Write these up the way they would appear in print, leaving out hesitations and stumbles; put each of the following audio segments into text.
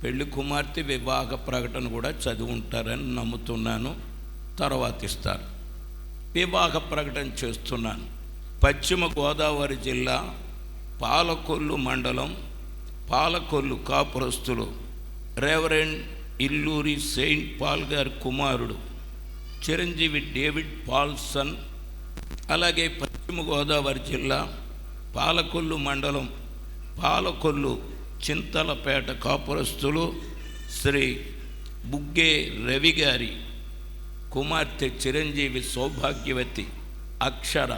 పెళ్లి కుమార్తె వివాహ ప్రకటన కూడా చదివి ఉంటారని నమ్ముతున్నాను. తర్వాత ఇస్తారు. వివాహ ప్రకటన చేస్తున్నాను. పశ్చిమ గోదావరి జిల్లా పాలకొల్లు మండలం, పాలకొల్లు కాపురస్తులు రెవరెండ్ ఇల్లూరి సెయింట్ పాల్ గారి కుమారుడు చిరంజీవి డేవిడ్ పాల్సన్, అలాగే పశ్చిమ గోదావరి జిల్లా పాలకొల్లు మండలం, పాలకొల్లు చింతలపేట కాపురస్తులు శ్రీ బుగ్గే రవి గారి కుమార్తె చిరంజీవి సౌభాగ్యవతి అక్షర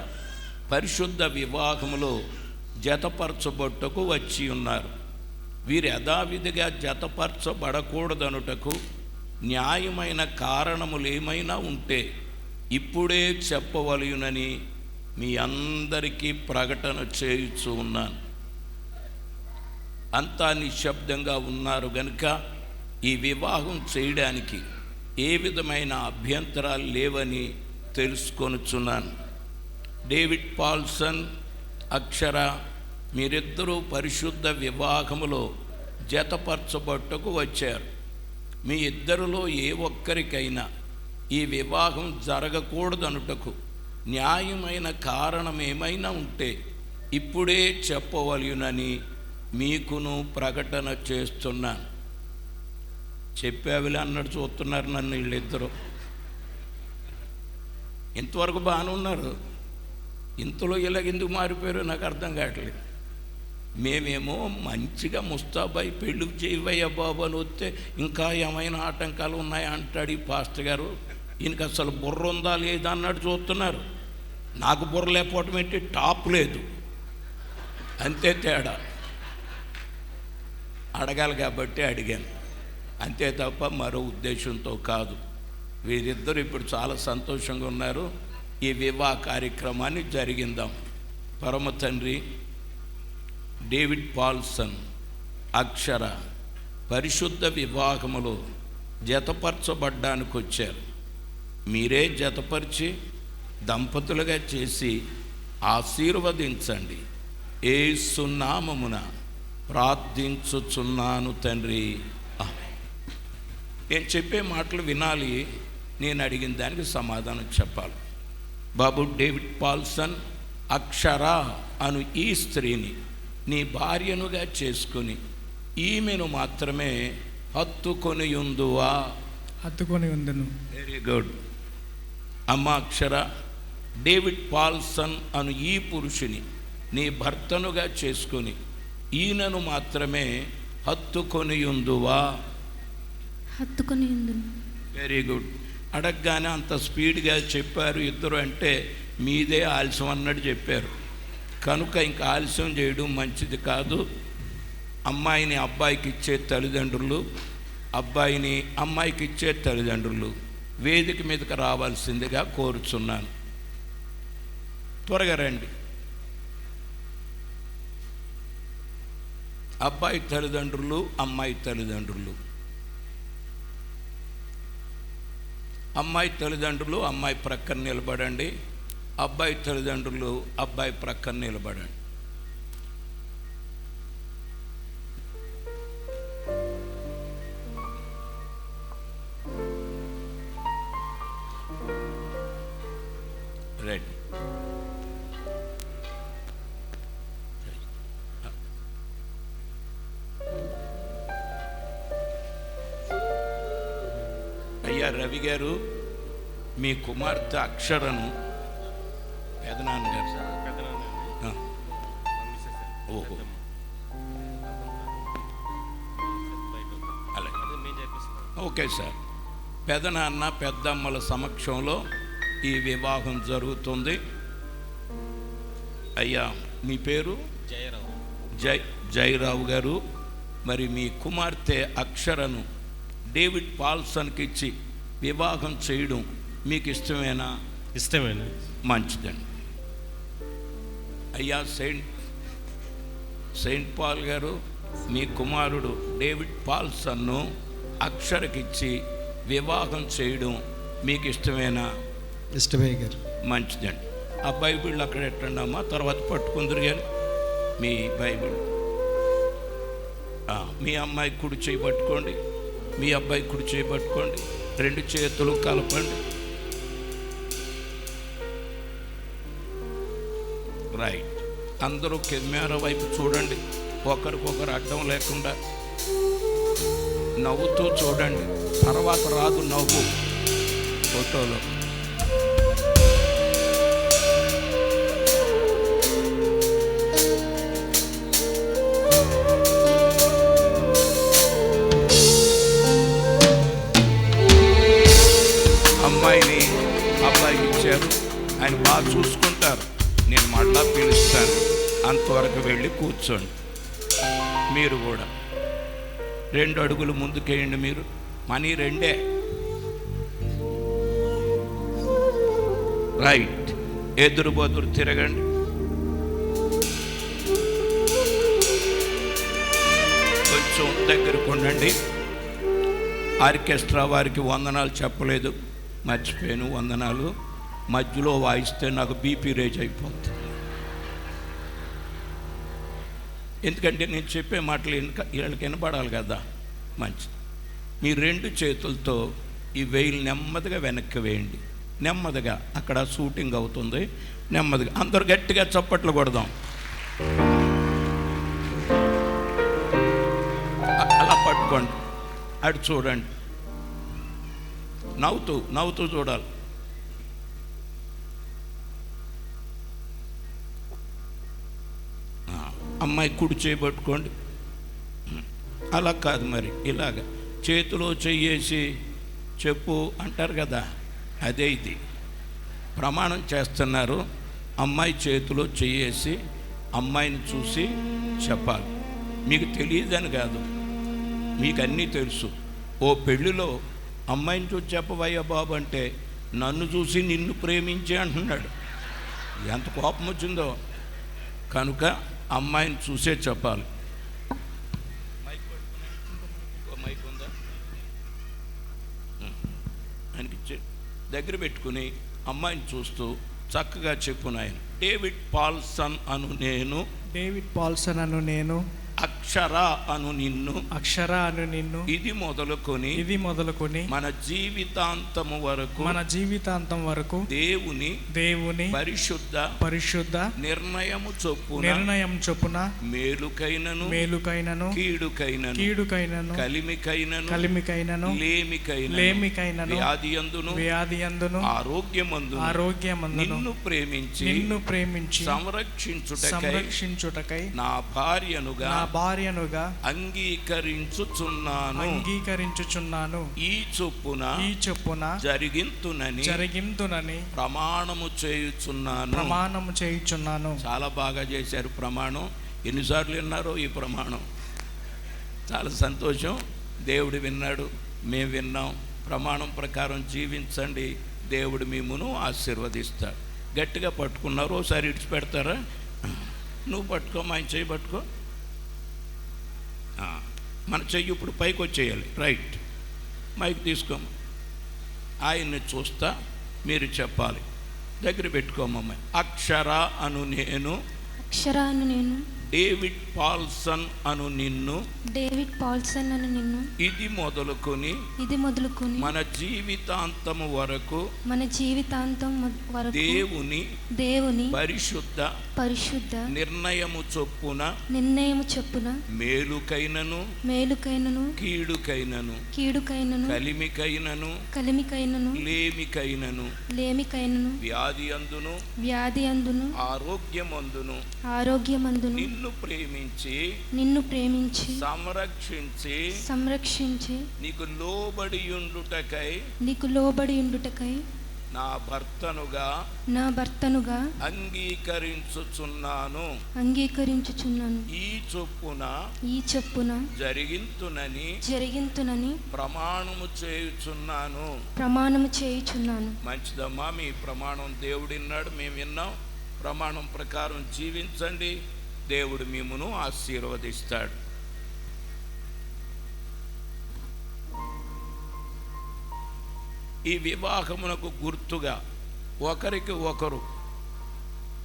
పరిశుద్ధ వివాహములో జతపరచబొట్టుకు వచ్చి ఉన్నారు. వీరు యథావిధిగా జతపరచబడకూడదనుటకు న్యాయమైన కారణములు ఏమైనా ఉంటే ఇప్పుడే చెప్పవలయునని మీ అందరికీ ప్రకటన చేయుచు ఉన్నాను. అంతా నిశ్శబ్దంగా ఉన్నారు గనుక ఈ వివాహం చేయడానికి ఏ విధమైన అభ్యంతరాలు లేవని తెలుసుకొనుచున్నాను. డేవిడ్ పాల్సన్, అక్షర, మీరిద్దరూ పరిశుద్ధ వివాహములో జతపరచబట్టుకు వచ్చారు. మీ ఇద్దరిలో ఏ ఒక్కరికైనా ఈ వివాహం జరగకూడదనుటకు న్యాయమైన కారణం ఏమైనా ఉంటే ఇప్పుడే చెప్పవలయునని మీకును ప్రకటన చేస్తున్నాను. చెప్పావిలే అన్నట్టు చూస్తున్నారు నన్ను వీళ్ళిద్దరూ. ఇంతవరకు బాగానే ఉన్నారు, ఇంతలో ఇలాగెందుకు మారిపోయారో నాకు అర్థం కావట్లేదు. మేమేమో మంచిగా ముస్తాబాయి పెళ్ళి చేయవయ్యా బాబు అని వస్తే ఇంకా ఏమైనా ఆటంకాలు ఉన్నాయా అంటాడు ఈ పాస్టర్ గారు. ఈయనకి అసలు బుర్ర ఉందా లేదా అన్నట్టు చూస్తున్నారు. నాకు బుర్ర లేకపోవటం ఏంటి, టాప్ లేదు అంతే తేడా. అడగాలి కాబట్టి అడిగాను, అంతే తప్ప మరో ఉద్దేశంతో కాదు. వీరిద్దరూ ఇప్పుడు చాలా సంతోషంగా ఉన్నారు. ఈ వివాహ కార్యక్రమాన్ని జరిగిందాం. పరమ తండ్రి, డేవిడ్ పాల్సన్, అక్షర పరిశుద్ధ వివాహములో జతపరచబడ్డానికి వచ్చారు. మీరే జతపరిచి దంపతులుగా చేసి ఆశీర్వదించండి. యేసు నామమున ప్రార్థించుచున్నాను తండ్రి, ఆమేన్. నేను చెప్పే మాటలు వినాలి, నేను అడిగిన దానికి సమాధానం చెప్పాలి. బాబు డేవిడ్ పాల్సన్, అక్షర అను ఈ స్త్రీని నీ భార్యనుగా చేసుకుని ఈమెను మాత్రమే హత్తుకొని ఉందువా? హత్తుకొని ఉందును. Very good. అమ్మ అక్షర, డేవిడ్ పాల్సన్ అను ఈ పురుషుని నీ భర్తనుగా చేసుకొని ఈయనను మాత్రమే హత్తుకొని ఉందువా? హత్తుకొని ఉందును. Very good. అడగగానే అంత స్పీడ్గా చెప్పారు ఇద్దరు అంటే మీదే ఆలస్యం అన్నట్టు చెప్పారు కనుక ఇంకా ఆలస్యం చేయడం మంచిది కాదు. అమ్మాయిని అబ్బాయికి ఇచ్చే తల్లిదండ్రులు, అబ్బాయిని అమ్మాయికి ఇచ్చే తల్లిదండ్రులు వేదిక మీదకి రావాల్సిందిగా కోరుచున్నాను. త్వరగా రండి. అబ్బాయి తల్లిదండ్రులు, అమ్మాయి తల్లిదండ్రులు. అమ్మాయి తల్లిదండ్రులు అమ్మాయి ప్రక్కన నిలబడండి. అబ్బాయి తల్లిదండ్రులు అబ్బాయి ప్రక్కన నిలబడండి. రెడీ. అయ్యా రవి గారు, మీ కుమార్తె అక్షరను పెదనాన్నగారు. ఓహో, అలాగే ఓకే సార్. పెదనాన్న పెద్దమ్మల సమక్షంలో ఈ వివాహం జరుగుతుంది. అయ్యా మీ పేరు? జయరావు. జయరావు గారు, మరి మీ కుమార్తె అక్షరను డేవిడ్ పాల్సన్కి ఇచ్చి వివాహం చేయడం మీకు ఇష్టమేనా? ఇష్టమేనా? మంచిదండి. అయ్యా సెయింట్ పాల్ గారు, మీ కుమారుడు డేవిడ్ పాల్సన్ను అక్షరకిచ్చి వివాహం చేయడం మీకు ఇష్టమేనా? ఇష్టమే గారు. మంచిదండి. ఆ బైబిల్ అక్కడ ఎట్టండి అమ్మా, తర్వాత పట్టుకుందరు కానీ మీ బైబిల్. మీ అమ్మాయి కుడి చేయి పట్టుకోండి, మీ అబ్బాయి కుడి చేయి పట్టుకోండి, రెండు చేతులు కలపండి. రైట్. అందరూ కెమెరా వైపు చూడండి, ఒకరికొకరు అడ్డం లేకుండా నవ్వుతూ చూడండి. తర్వాత రాదు నవ్వు ఫోటోలో. అమ్మాయిని అబ్బాయికి ఇచ్చారు, ఆయన బాగా చూసుకుంటారు. నేను మళ్ళా పిలుస్తాను, అంతవరకు వెళ్ళి కూర్చోండి. మీరు కూడా 2 అడుగులు ముందుకేయండి. మీరు మనీ 2. రైట్. ఎదురు బదురు తిరగండి. కొంచెం దగ్గరకు ఉండండి. ఆర్కెస్ట్రా వారికి వందనాలు చెప్పలేదు, మర్చిపోయాను. వందనాలు మధ్యలో వాయిస్తే నాకు బీపీ రేజ్ అయిపోతుంది. ఎందుకంటే నేను చెప్పే మాటలు వీళ్ళకి వినపడాలి కదా. మంచిది. మీ 2 చేతులతో ఈ వేయిలు నెమ్మదిగా వెనక్కి వేయండి. నెమ్మదిగా, అక్కడ షూటింగ్ అవుతుంది. నెమ్మదిగా అందరూ గట్టిగా చప్పట్లు కొడదాం. అలా పట్టుకోండి, అటు చూడండి, నవ్వుతూ నవ్వుతూ చూడాలి. అమ్మాయి కుడి చేయబట్టుకోండి. అలా కాదు, మరి ఇలాగ చేతిలో చెయ్యేసి చెప్పు అంటారు కదా, అదే ఇది. ప్రమాణం చేస్తున్నారు. అమ్మాయి చేతిలో చెయ్యేసి అమ్మాయిని చూసి చెప్పాలి. మీకు తెలియదని కాదు, మీకు అన్నీ తెలుసు. ఓ పెళ్ళిలో అమ్మాయిని చూసి చెప్పవయ్యా బాబు అంటే, నన్ను చూసి నిన్ను ప్రేమించే అంటున్నాడు. ఎంత కోపం వచ్చిందో. కనుక అమ్మాయిని చూసే చెప్పాలి. మైక్ ఉందా? ఆయనకి దగ్గర పెట్టుకుని అమ్మాయిని చూస్తూ చక్కగా చెప్పు నాయన. డేవిడ్ పాల్సన్ అను నేను అక్షర అను నిన్ను ఇది మొదలుకొని మన జీవితాంతము వరకు దేవుని పరిశుద్ధ నిర్ణయము చొప్పున మేలుకైనను కీడుకైనను కలిమికైనను లేమికైనను వ్యాధియందును ఆరోగ్యమందును నిన్ను ప్రేమించి సంరక్షించుటకై నా భార్యనుగా అంగీకరించుచున్నాను. ఈ చొప్పున జరిగింతునని ప్రమాణము చేయుచున్నాను. చాలా బాగా చేశారు ప్రమాణం. ఎన్నిసార్లు విన్నారో ఈ ప్రమాణం. చాలా సంతోషం. దేవుడు విన్నాడు, మేము విన్నాం. ప్రమాణం ప్రకారం జీవించండి, దేవుడు మిమ్మును ఆశీర్వదిస్తాడు. గట్టిగా పట్టుకున్నారు. ఒకసారి ఇడిచి పెడతారా? నువ్వు పట్టుకో, ఆయన చెయ్యి పట్టుకో. మన చెయ్యి ఇప్పుడు పైకి వచ్చేయాలి. రైట్. మైక్ తీసుకోము. ఆయన్ని చూస్తా మీరు చెప్పాలి. దగ్గర పెట్టుకోమమ్మాయి. అక్షర అను నేను డేవిడ్ పాల్సన్ అను నిన్ను ఇది మొదలుకొని మన జీవితాంతము వరకు దేవుని పరిశుద్ధ నిర్ణయము చొప్పున మేలుకైనను కీడుకైనను కలిమికైనను లేమికైనను వ్యాధియందును ఆరోగ్యమందును నిన్ను ప్రేమించి సంరక్షించి నీకు లోబడి ఉండుటకై నా భర్తనుగా అంగీకరించుచున్నాను. ఈ చొప్పున జరిగింతునని ప్రమాణము చేయుచున్నాను. మంచిదమ్మా, మీ ప్రమాణం దేవుడిన్నాడు, మేము విన్నాం. ప్రమాణం ప్రకారం జీవించండి, దేవుడు మిమ్మును ఆశీర్వదిస్తాడు. ఈ వివాహమునకు గుర్తుగా ఒకరికి ఒకరు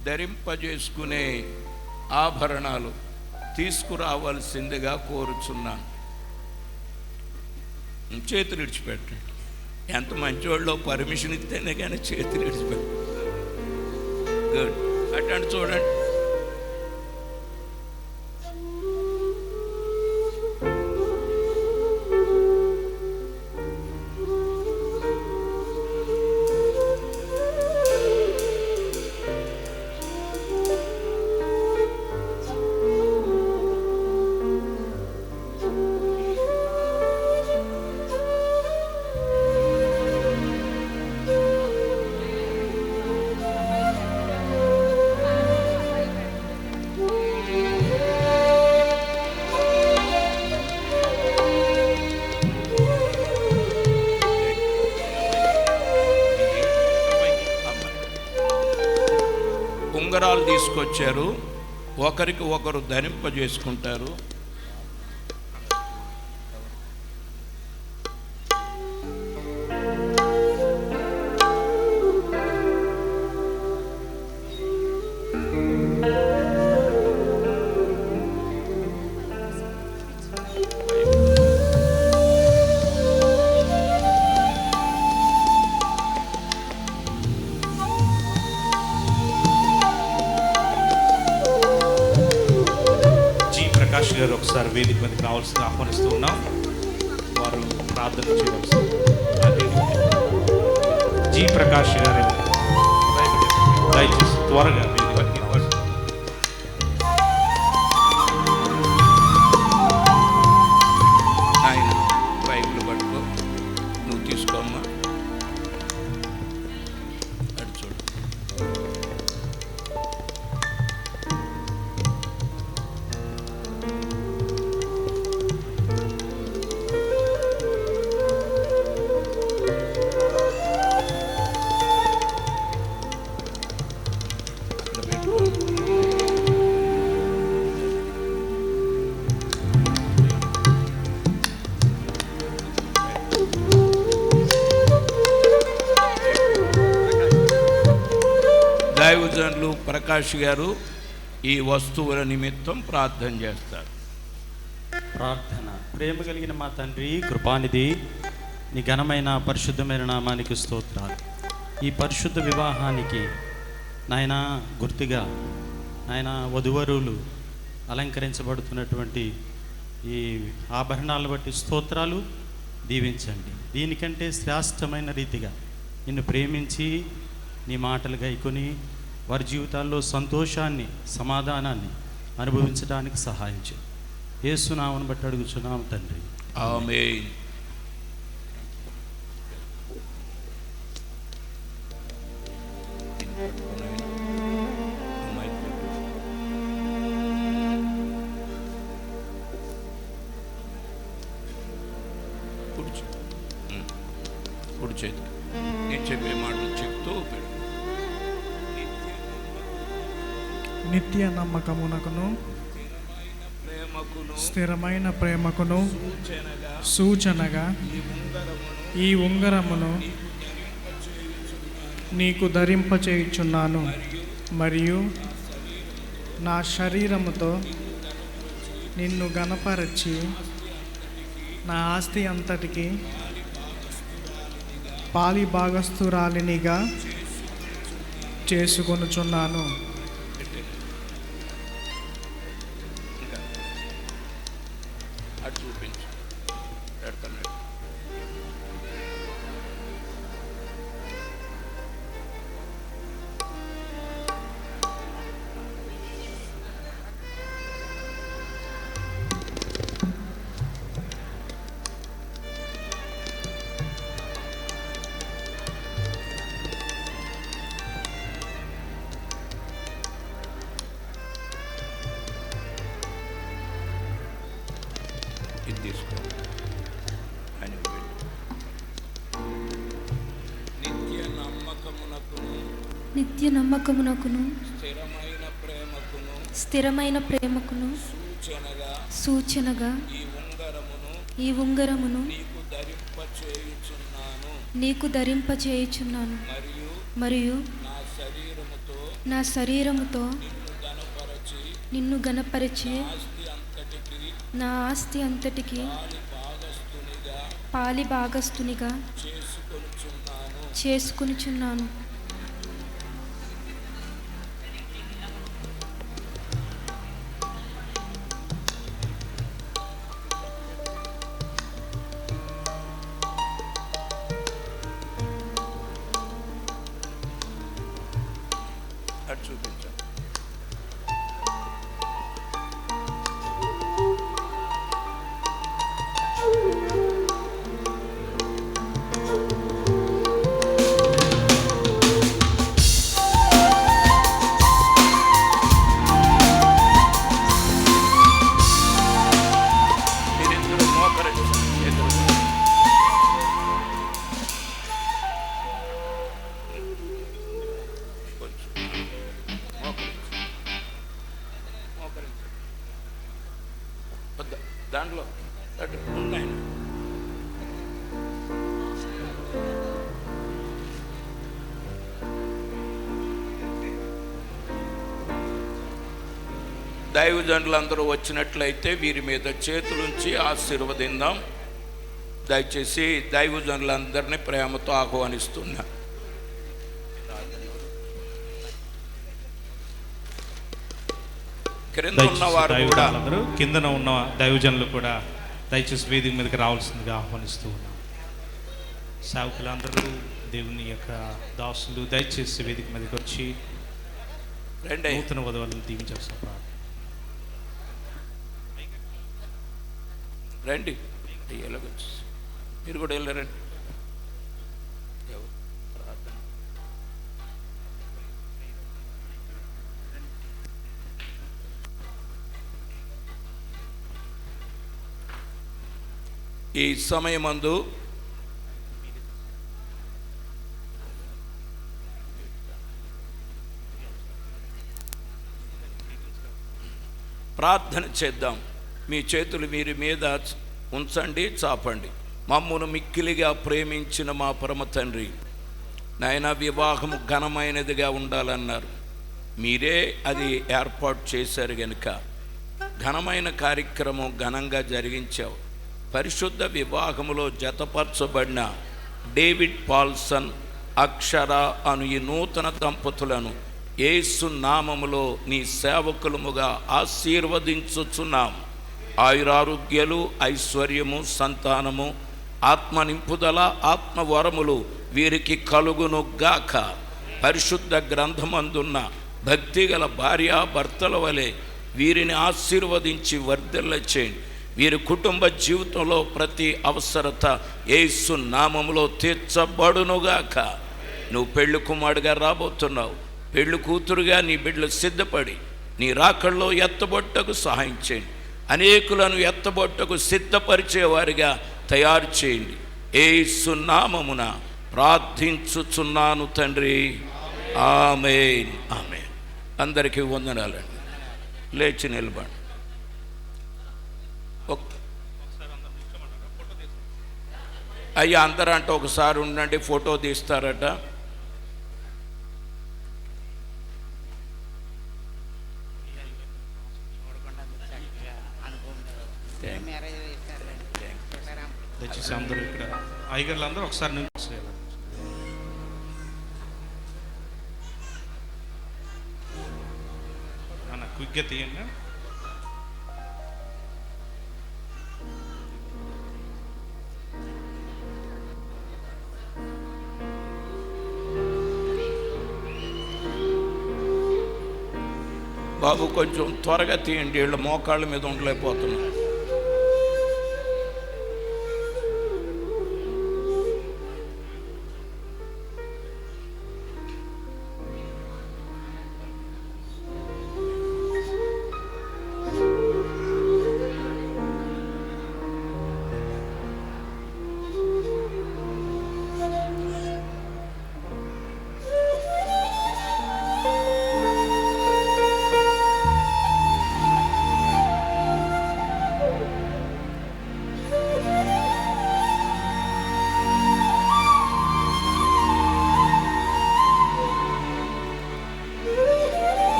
ధరింపజేసుకునే ఆభరణాలు తీసుకురావాల్సిందిగా కోరుచున్నాను. చేతులు విడిచిపెట్టండి. ఎంత మంచివాళ్ళో పర్మిషన్ ఇస్తేనే కానీ చేతులు విడిచిపెట్టండి. గుడ్. అటండి చూడండి. ఉంగరాలు తీసుకొచ్చారు. ఒకరికి ఒకరు ధరింపజేసుకుంటారు. ప్రకాష్ గారు ఒకసారి వేదిక మీదకి రావాల్సింది ఆహ్వానిస్తూ ఉన్నాం. వారు ప్రార్థన చేయవలసి. జీ ప్రకాష్ గారు దయచేసి త్వరగా వేదిక మీదకి రావాలి. ఆయన బైబిల్ పట్టుకో, నువ్వు తీసుకోమ్మా. అటు చూడు. దైవజనులు ప్రకాష్ గారు ఈ వస్తువుల నిమిత్తం ప్రార్థన చేస్తారు. ప్రార్థన. ప్రేమ కలిగిన మా తండ్రి, కృపానిధి, నీ ఘనమైన పరిశుద్ధమైన నామానికి స్తోత్రాలు. ఈ పరిశుద్ధ వివాహానికి నాయన గుర్తుగా నాయన వధువరులు అలంకరించబడుతున్నటువంటి ఈ ఆభరణాలను బట్టి స్తోత్రాలు. దీవించండి. దీనికంటే శ్రేష్టమైన రీతిగా నిన్ను ప్రేమించి నీ మాటలు గైకొని వారి జీవితాల్లో సంతోషాన్ని, సమాధానాన్ని అనుభవించడానికి సహాయం చేయి. యేసు నామమును బట్టి అడుగుచున్నాము తండ్రి. ఆమేన్. కుడి చేతి నేను చెప్పే మాటలు చెప్తూ నిత్య నమ్మకమునకును స్థిరమైన ప్రేమకును సూచనగా ఈ ఉంగరమును నీకు ధరింపచేయుచున్నాను. మరియు నా శరీరముతో నిన్ను గణపరచి నా ఆస్తి అంతటికి పాలి భాగస్థురాలినిగా చేసుకొనుచున్నాను. అటు చూపించు. పెడతాను. ఇది తీసుకో. ఆయనకు పెట్టు. నిత్య నమ్మకమునకును స్థిరమైన ప్రేమకును సూచనగా ఈ ఉంగరమును నీకు ధరింపచేయుచున్నాను. మరియు నా శరీరముతో నిన్ను గణపరిచే నా ఆస్తి అంతటికి భాగస్థునిగా పాలి భాగస్తునిగా చేసుకొనుచున్నాను. అది చూపించాం. మీరిద్దరూ మోకరించండి. ఎదురు కొంచెం మోకరించండి. వద్దా? దాంట్లో అటు ఉన్నాయి. దైవజనులందరూ వచ్చినట్లయితే వీరి మీద చేతులుంచి ఆశీర్వదిద్దాం. దయచేసి దైవజనులందరినీ ప్రేమతో ఆహ్వానిస్తున్నా. క్రింద ఉన్నవారు కూడా దైవజనులందరూ, కిందన ఉన్న దైవజనులు కూడా దయచేసి వేదిక మీదకి రావాల్సిందిగా ఆహ్వానిస్తూ ఉన్నాం. సేవకులందరూ, దేవుని యొక్క దాసులు దయచేసి వేదిక మీదకి వచ్చి రండి. నూతన వధువులను దీవించాల్సిన ప్రార్థన. రండి. ఎలాగొచ్చు మీరు కూడా వెళ్ళారండి. ఎవరు? ప్రార్థన. ఈ సమయమందు ప్రార్థన చేద్దాం. మీ చేతులు వీరి మీద ఉంచండి, చాపండి. మమ్మును మిక్కిలిగా ప్రేమించిన మా పరమ తండ్రి, నాయన వివాహము ఘనమైనదిగా ఉండాలన్నారు. మీరే అది ఏర్పాటు చేశారు గనుక ఘనమైన కార్యక్రమం ఘనంగా జరిగించావు. పరిశుద్ధ వివాహములో జతపరచబడిన డేవిడ్ పాల్సన్, అక్షర అను ఈ నూతన దంపతులను యేసు నామములో నీ సేవకులముగా ఆశీర్వదించుచున్నాం. ఆయురారోగ్యాలు, ఐశ్వర్యము, సంతానము, ఆత్మ నింపుదల, ఆత్మవరములు వీరికి కలుగును గాక. పరిశుద్ధ గ్రంథమందున్న భక్తిగల భార్యాభర్తల వలె వీరిని ఆశీర్వదించి వర్ధిల్ల చేయండి. వీరి కుటుంబ జీవితంలో ప్రతి అవసరత యేసు నామములో తీర్చబడునుగాక. నువ్వు పెళ్లి కుమారుడిగా రాబోతున్నావు. పెళ్లి కూతురుగా నీ బిడ్డలు సిద్ధపడి నీ రాకల్లో ఎత్తబొట్టకు సహాయం చేయండి. అనేకులను ఎత్తబొట్టకు సిద్ధపరిచేవారిగా తయారు చేయండి. యేసు నామమున ప్రార్థించుచున్నాను తండ్రి. ఆమేన్, ఆమేన్. అందరికీ వందనాలండి. లేచి నిలబడి. అయ్యా అందరంటే ఒకసారి ఉండండి, ఫోటో తీస్తారట. దయచేసి అందరూ ఇక్కడ అయ్యగారులందరూ ఒకసారి నుంచి అన్న క్విక్గా తీయండి. బాబు కొంచెం త్వరగా తీయండి, వీళ్ళు మోకాళ్ళ మీద ఉండలేకపోతున్నారు.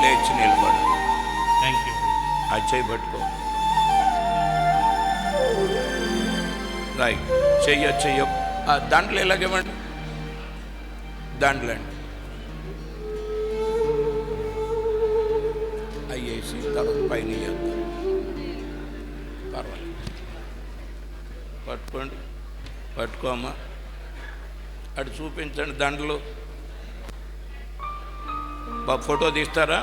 లేచి నిలబడు. Thank you. ఆ చేయి పట్టుకో. రైట్. చెయ్య దాంట్లో ఎలాగేమండి, దాంట్లో అండి అయ్యేసి తర్వాత పైన వేద్దాం. పర్వాలేదు, పట్టుకోండి, పట్టుకోమ్మా. అటు చూపించండి దండలు. ఫోటో తీస్తారా?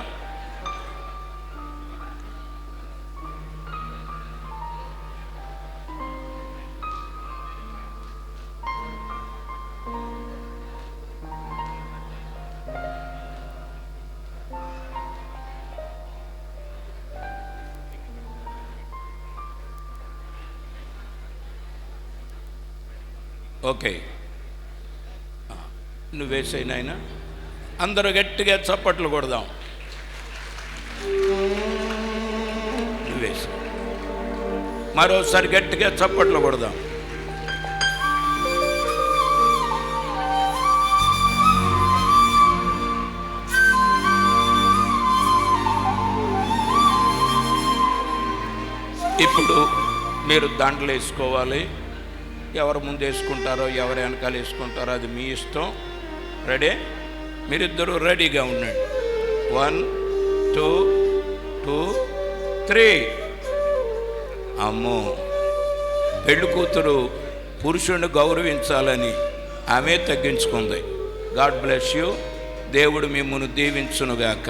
ఓకే, నువ్వు వేసేయి నాయన. అందరూ గట్టిగా చప్పట్లు కొడదాం. నువ్వేసి మరోసారి గట్టిగా చప్పట్లు కొడదాం. ఇప్పుడు మీరు దాంట్లో వేసుకోవాలి. ఎవరు ముందు వేసుకుంటారో ఎవరు వెనకాల వేసుకుంటారో అది మీ ఇష్టం. రెడీ? మీరిద్దరూ రెడీగా ఉండండి. 1 2 2 3. అమ్మో, పెళ్ళి కూతురు పురుషుడిని గౌరవించాలని ఆమె తగ్గించుకుంది. God bless you. దేవుడు మిమ్మల్ని దీవించునుగాక.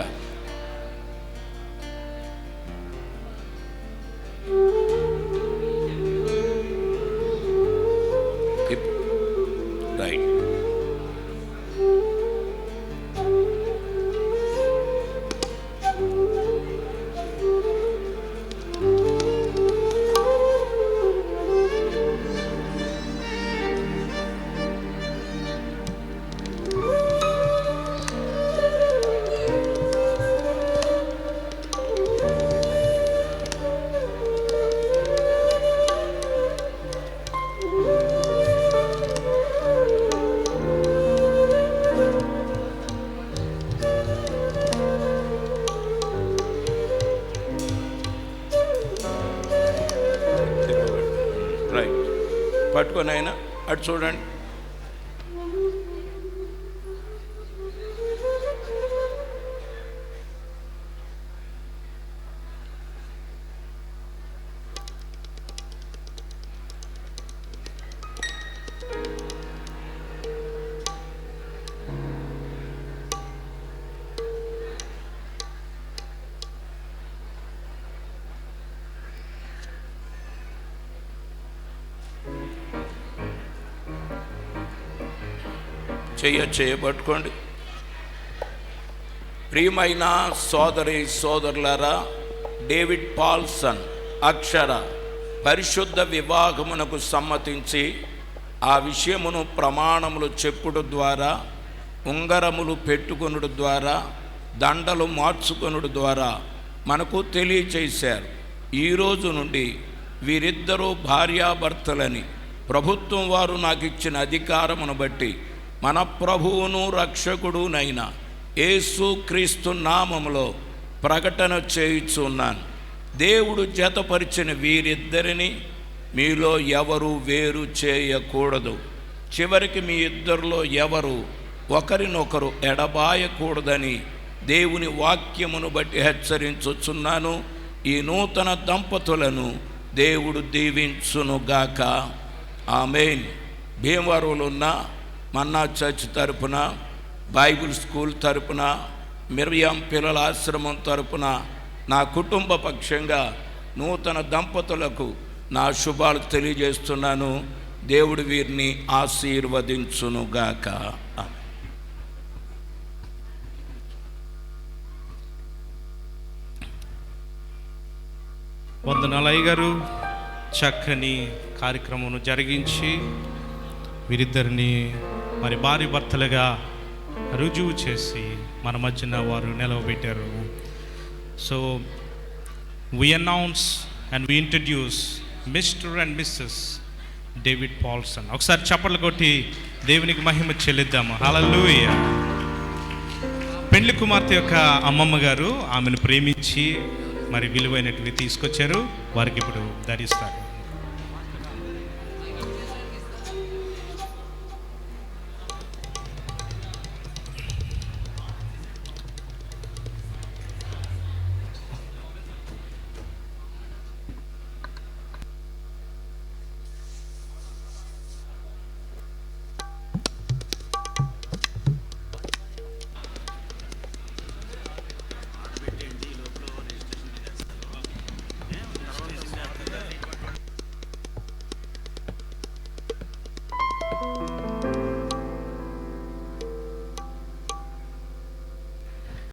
రైట్. పట్టుకొని అయినా అటు చూడండి. చేయబట్టుకోండి. ప్రియమైన సోదరి సోదరులారా, డేవిడ్ పాల్సన్ అక్షర పరిశుద్ధ వివాహమునకు సమ్మతించి ఆ విషయమును ప్రమాణములు చెప్పుడు ద్వారా, ఉంగరములు పెట్టుకొనుడు ద్వారా, దండలు మార్చుకొనుడు ద్వారా మనకు తెలియచేశారు. ఈరోజు నుండి వీరిద్దరూ భార్యాభర్తలని ప్రభుత్వం వారు నాకు ఇచ్చిన అధికారమును బట్టి మన ప్రభువును రక్షకుడునైన యేసు క్రీస్తు నామములో ప్రకటన చేయుచున్నాను. దేవుడు జతపరిచిన వీరిద్దరిని మీలో ఎవరు వేరు చేయకూడదు. చివరికి మీ ఇద్దరిలో ఎవరు ఒకరినొకరు ఎడబాయకూడదని దేవుని వాక్యమును బట్టి హెచ్చరించుచున్నాను. ఈ నూతన దంపతులను దేవుడు దీవించునుగాక. ఆమేన్. భీమవరంలో ఉన్న మన్నా చర్చ్ తరపున, బైబిల్ స్కూల్ తరపున, మిరియాం పిల్లల ఆశ్రమం తరపున నా కుటుంబ పక్షంగా నూతన దంపతులకు నా శుభాలు తెలియజేస్తున్నాను. దేవుడు వీరిని ఆశీర్వదించునుగాక. వందనాలయ్య గారు చక్కని కార్యక్రమం జరిగించి వీరిద్దరిని మరి భార్య భర్తలుగా రుజువు చేసి మన మధ్యన వారు నిలవబెట్టారు. So we announce and we introduce Mr. and Mrs. David Paulson. ఒకసారి చప్పట్లు కొట్టి దేవునికి మహిమ చెల్లిద్దాము. హల్లెలూయా. పెండ్లి కుమార్తె యొక్క అమ్మమ్మ గారు ఆమెను ప్రేమించి మరి విలువైనటివి తీసుకొచ్చారు. వారికి ఇప్పుడు ధరిస్తారు.